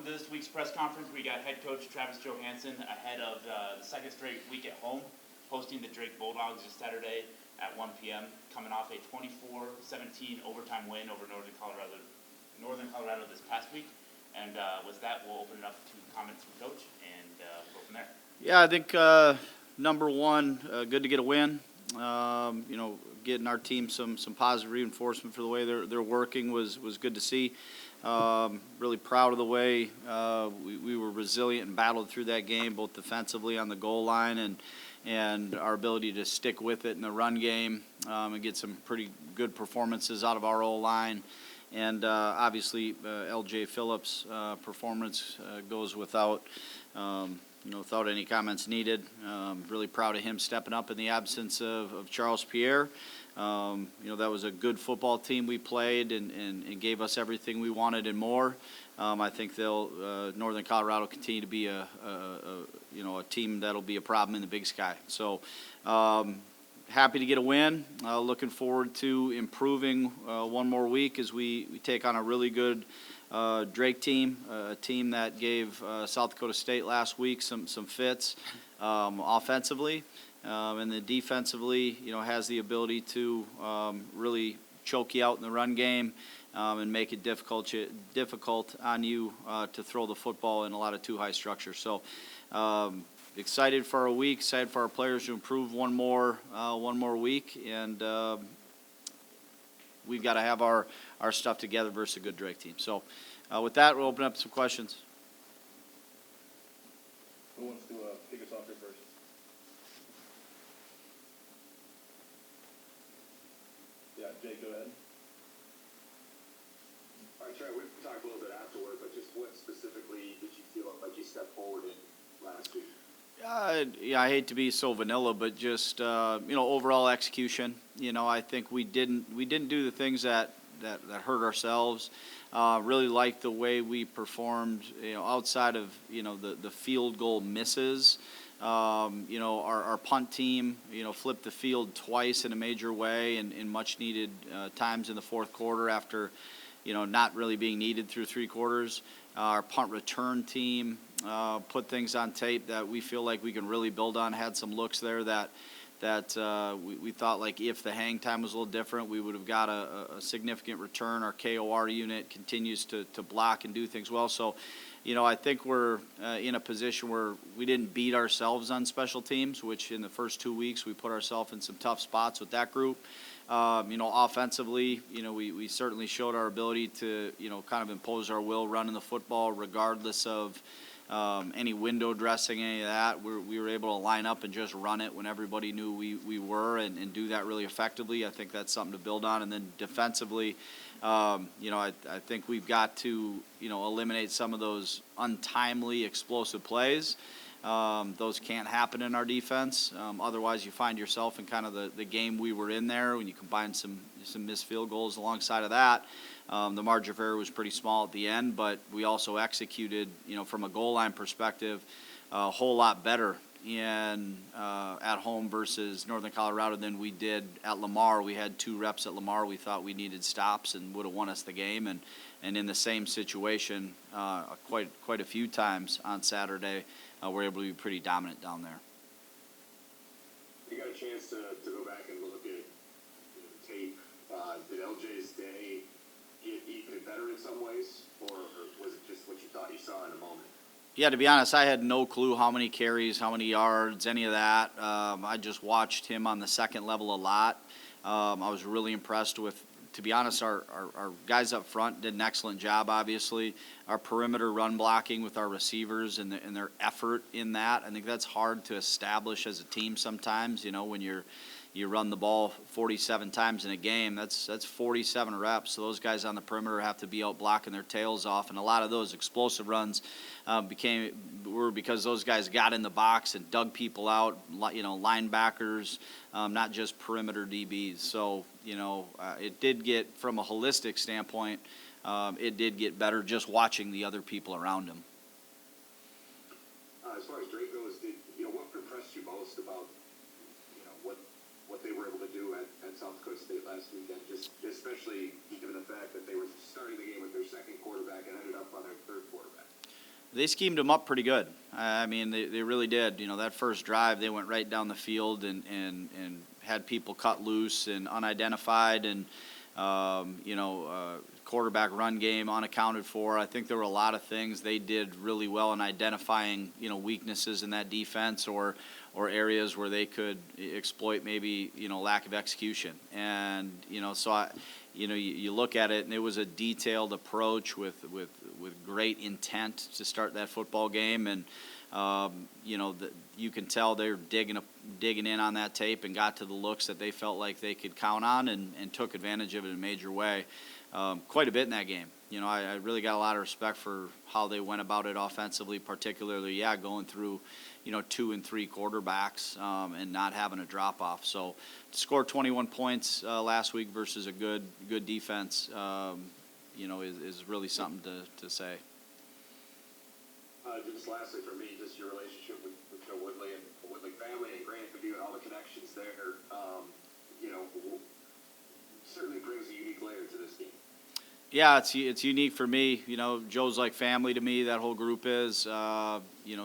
welcome to this week's press conference. We got head coach Travis Johansen ahead of the second straight week at home, hosting the Drake Bulldogs this Saturday at 1 p.m., coming off a 24-17 overtime win over Northern Colorado this past week. And with that, we'll open it up to comments from Coach, and we'll go from there. Yeah, I think number one, good to get a win. Getting our team some positive reinforcement for the way they're working was good to see. Really proud of the way we were resilient and battled through that game, both defensively on the goal line and our ability to stick with it in the run game and get some pretty good performances out of our O-line. And obviously, L.J. Phillips' performance goes without any comments needed. Really proud of him stepping up in the absence of Charles Pierre. That was a good football team we played and gave us everything we wanted and more. I think Northern Colorado continue to be a team that'll be a problem in the Big Sky. So happy to get a win. Looking forward to improving one more week as we take on a really good Drake team, a team that gave South Dakota State last week some fits offensively, and then defensively, has the ability to really choke you out in the run game and make it difficult on you to throw the football in a lot of too high structure. So excited for our week, excited for our players to improve one more week, and we've got to have our stuff together versus a good Drake team. So with that, we'll open up some questions. Who wants to kick us off here first? Yeah, Jake, go ahead. All right, Trey, we talked a little bit afterward, but just what specifically did you feel like you stepped forward in last week? I hate to be so vanilla, but just overall execution. I think we didn't do the things that hurt ourselves. Really liked the way we performed. Outside of the field goal misses. Our punt team flipped the field twice in a major way in much needed times in the fourth quarter after not really being needed through three quarters. Our punt return team put things on tape that we feel like we can really build on. Had some looks there that we thought, like, if the hang time was a little different, we would have got a significant return. Our KOR unit continues to block and do things well. So, I think we're in a position where we didn't beat ourselves on special teams, which in the first 2 weeks we put ourselves in some tough spots with that group. Offensively, we certainly showed our ability to, kind of impose our will running the football regardless of any window dressing, any of that. We were able to line up and just run it when everybody knew we were and do that really effectively. I think that's something to build on. And then defensively, I think we've got to, eliminate some of those untimely explosive plays. Those can't happen in our defense. Otherwise, you find yourself in kind of the game we were in there when you combine some missed field goals alongside of that. The margin of error was pretty small at the end, but we also executed, from a goal line perspective, a whole lot better at home versus Northern Colorado than we did at Lamar. We had 2 reps at Lamar. We thought we needed stops and would have won us the game. And in the same situation, quite a few times on Saturday, we're able to be pretty dominant down there. You got a chance to go back and look at tape. Did LJ's day get even better in some ways, or was it just what you thought you saw in a moment? Yeah, to be honest, I had no clue how many carries, how many yards, any of that. I just watched him on the second level a lot. I was really impressed with, to be honest, our guys up front did an excellent job, obviously. Our perimeter run blocking with our receivers and their effort in that. I think that's hard to establish as a team sometimes, when you run the ball 47 times in a game. That's 47 reps. So those guys on the perimeter have to be out blocking their tails off. And a lot of those explosive runs were because those guys got in the box and dug people out, linebackers, not just perimeter DBs. So, it did get, from a holistic standpoint, it did get better just watching the other people around him. As far as Drake goes, what impressed you most about, what they were able to do at South Dakota State last weekend, just especially given the fact that they were starting the game with their second quarterback and ended up on their third quarterback? They schemed them up pretty good. I mean, they really did. You know, that first drive, they went right down the field and had people cut loose and unidentified and, quarterback run game unaccounted for. I think there were a lot of things they did really well in identifying, weaknesses in that defense or areas where they could exploit maybe, lack of execution. And, you look at it and it was a detailed approach with great intent to start that football game. And, you can tell they're digging in on that tape and got to the looks that they felt like they could count on and took advantage of it in a major way. Quite a bit in that game. I really got a lot of respect for how they went about it offensively, particularly, going through, 2 and 3 quarterbacks and not having a drop off. So to score 21 points last week versus a good defense, is really something to say. Just lastly for me, just your relationship with Joe Woodley and the Woodley family and Grant for you and all the connections there, certainly brings a unique layer to this game. Yeah, it's unique for me. Joe's like family to me. That whole group is.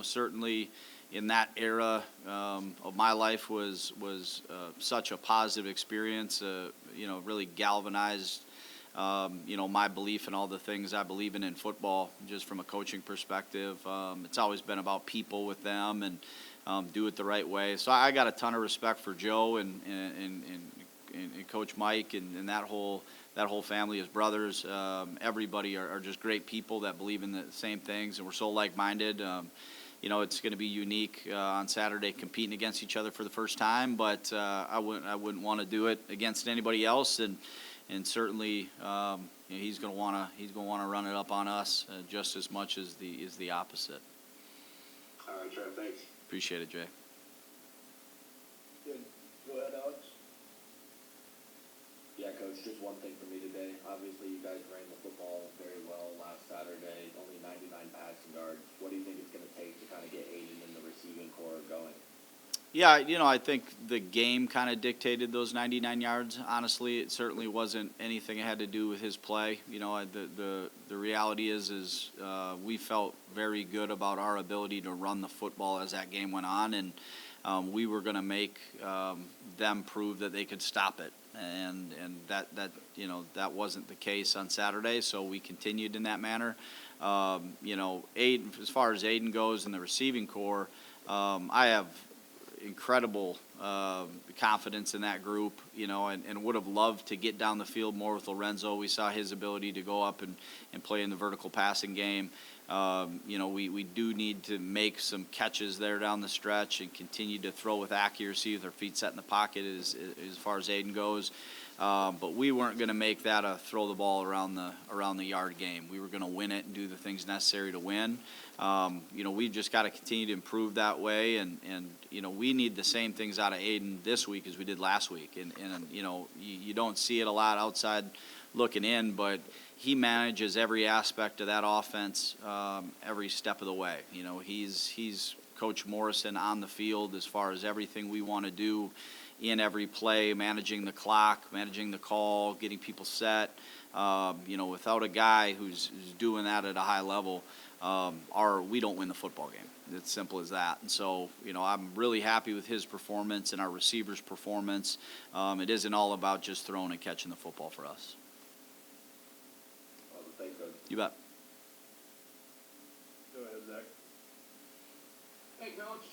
Certainly in that era of my life was such a positive experience. Really galvanized. My belief in all the things I believe in football, just from a coaching perspective. It's always been about people with them and do it the right way. So I got a ton of respect for Joe and Coach Mike and that whole family, his brothers. Everybody are just great people that believe in the same things, and we're so like-minded. It's going to be unique on Saturday competing against each other for the first time, but I wouldn't want to do it against anybody else, and certainly he's going to want to run it up on us just as much as the opposite. All right, Trev, thanks. Appreciate it, Jay. Good. Go ahead, Alex. Yeah, Coach, just one thing for me today. Obviously, you guys ran the football very well last Saturday, only 99 passing yards. What do you think it's going to take to kind of get Aiden and the receiving core going? Yeah, I think the game kind of dictated those 99 yards. Honestly, it certainly wasn't anything that had to do with his play. The reality is we felt very good about our ability to run the football as that game went on, and we were going to make them prove that they could stop it. And that wasn't the case on Saturday, so we continued in that manner. Aiden, as far as Aiden goes in the receiving core, I have incredible confidence in that group, and would have loved to get down the field more with Lorenzo. We saw his ability to go up and play in the vertical passing game. We do need to make some catches there down the stretch and continue to throw with accuracy with our feet set in the pocket as far as Aiden goes. But we weren't going to make that a throw the ball around the yard game. We were going to win it and do the things necessary to win. We've just got to continue to improve that way, and we need the same things out of Aiden this week as we did last week. And you don't see it a lot outside looking in, but he manages every aspect of that offense every step of the way. He's Coach Morrison on the field as far as everything we want to do in every play, managing the clock, managing the call, getting people set. Without a guy who's doing that at a high level, we don't win the football game. It's simple as that. And so, I'm really happy with his performance and our receivers' performance. It isn't all about just throwing and catching the football for us. Thanks, Coach. You bet. Go ahead, Zach. Hey, Coach.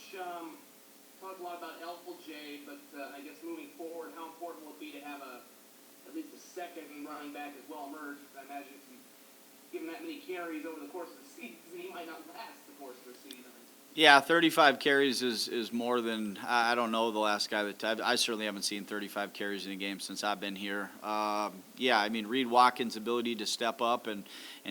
Talked a lot about LJ, but I guess moving forward, how important will it be to have at least a second running back as well emerge? I imagine if you give him that many carries over the course of the season, he might not last the course of the season. Yeah, 35 carries is more than, I don't know the last guy that, I certainly haven't seen 35 carries in a game since I've been here. Reed Watkins' ability to step up and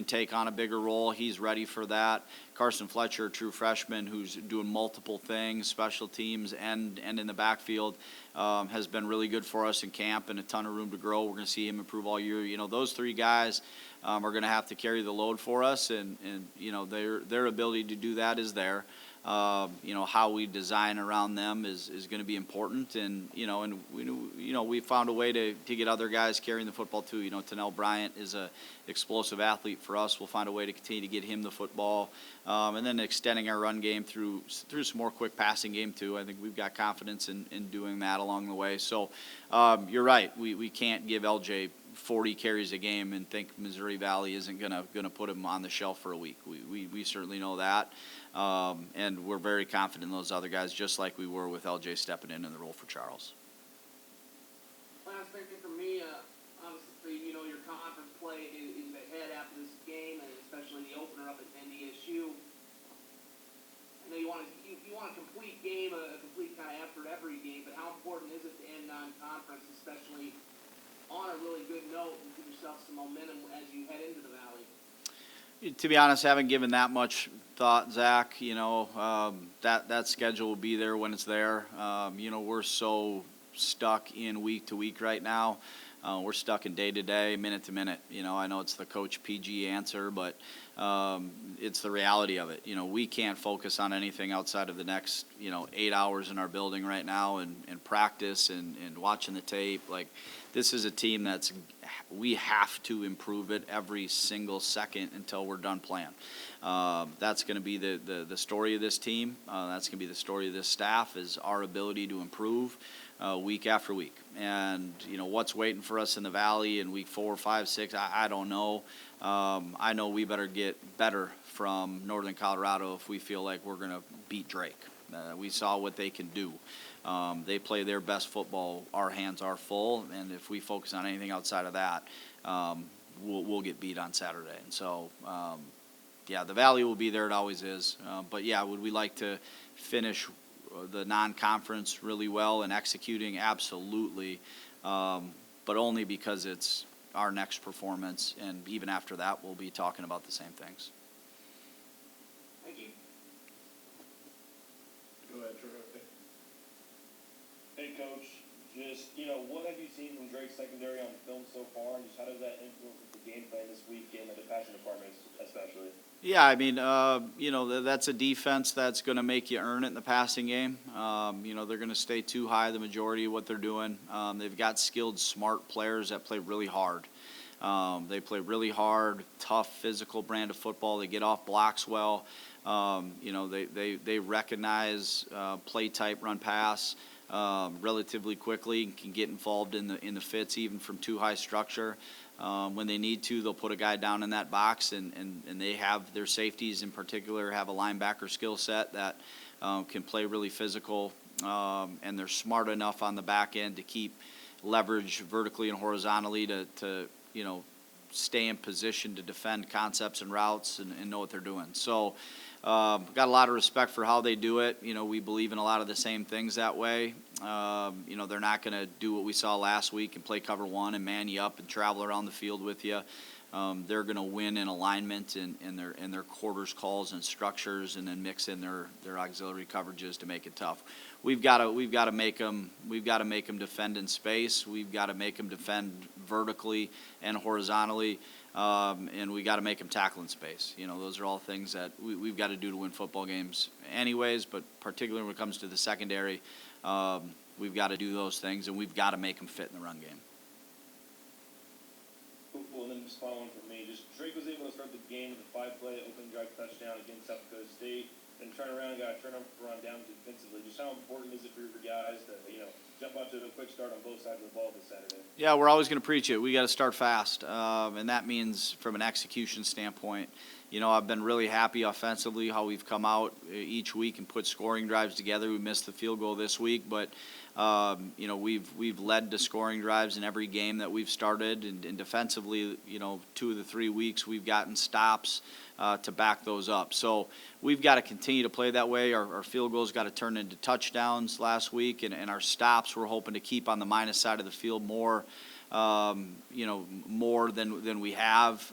take on a bigger role, he's ready for that. Carson Fletcher, a true freshman who's doing multiple things, special teams and in the backfield, has been really good for us in camp and a ton of room to grow. We're going to see him improve all year. Those three guys are going to have to carry the load for us, and their ability to do that is there. how we design around them is going to be important. And, we found a way to get other guys carrying the football too. Tennell Bryant is a explosive athlete for us. We'll find a way to continue to get him the football. And then extending our run game through some more quick passing game too. I think we've got confidence in doing that along the way. So you're right. We can't give LJ 40 carries a game and think Missouri Valley isn't gonna put him on the shelf for a week. We certainly know that, and we're very confident in those other guys, just like we were with LJ stepping in the role for Charles. Last thing for me, obviously, your conference play is ahead after this game, and especially the opener up at NDSU. I know you want a complete game, a complete kind of effort every game, but how important is it to end non-conference, especially on a really good note, and give yourself some momentum as you head into the Valley? To be honest, I haven't given that much thought, Zach. That schedule will be there when it's there. We're so stuck in week to week right now. We're stuck in day to day, minute to minute. I know it's the Coach PG answer, but it's the reality of it. We can't focus on anything outside of the next 8 hours in our building right now and practice and watching the tape. Like, this is a team we have to improve it every single second until we're done playing. That's going to be the story of this team. That's going to be the story of this staff, is our ability to improve week after week. And what's waiting for us in the Valley in week 4, 5, 6, I don't know. I know we better get better from Northern Colorado if we feel like we're going to beat Drake. We saw what they can do. They play their best football. Our hands are full, and if we focus on anything outside of that, we'll get beat on Saturday. And so, the Valley will be there. It always is. But would we like to finish the non-conference really well and executing? Absolutely, but only because it's our next performance, and even after that, we'll be talking about the same things. Thank you. Go ahead, Troy. Hey, Coach, what have you seen from Drake's secondary on film so far, and just how does that influence the game plan this weekend and the passing department especially? Yeah, I mean, that's a defense that's going to make you earn it in the passing game. They're going to stay too high the majority of what they're doing. They've got skilled, smart players that play really hard. They play really hard, tough, physical brand of football. They get off blocks well. They recognize play type, run pass relatively quickly, and can get involved in the fits even from too high structure. When they need to, they'll put a guy down in that box, and they have their safeties in particular have a linebacker skill set that can play really physical, and they're smart enough on the back end to keep leverage vertically and horizontally to stay in position to defend concepts and routes and know what they're doing. So got a lot of respect for how they do it. We believe in a lot of the same things that way. They're not going to do what we saw last week and play cover one and man you up and travel around the field with you. They're going to win in alignment and their quarters calls and structures, and then mix in their auxiliary coverages to make it tough. We've got to make them defend in space. We've got to make them defend vertically and horizontally. And we got to make them tackle in space. Those are all things that we've got to do to win football games anyways, but particularly when it comes to the secondary, we've got to do those things, and we've got to make them fit in the run game. Cool, and then just following from me, Drake was able to start the game with a 5-play open drive touchdown against South Dakota State, then turn around and got a turnover on down defensively. Just how important is it for your guys to, jump out to a quick start on both sides of the ball this Saturday? Yeah, we're always going to preach it. We got to start fast, and that means from an execution standpoint. I've been really happy offensively how we've come out each week and put scoring drives together. We missed the field goal this week, but we've led to scoring drives in every game that we've started, and defensively, 2 of the 3 weeks we've gotten stops to back those up. So we've got to continue to play that way. Our field goals got to turn into touchdowns last week, and our stops we're hoping to keep on the minus side of the field more than we have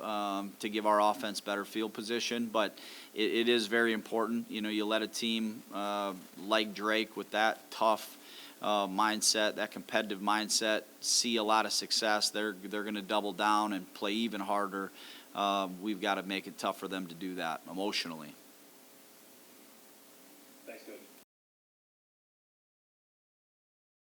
to give our offense better field position. But it is very important. You let a team like Drake with that tough mindset, that competitive mindset, see a lot of success. They're going to double down and play even harder. We've got to make it tough for them to do that emotionally.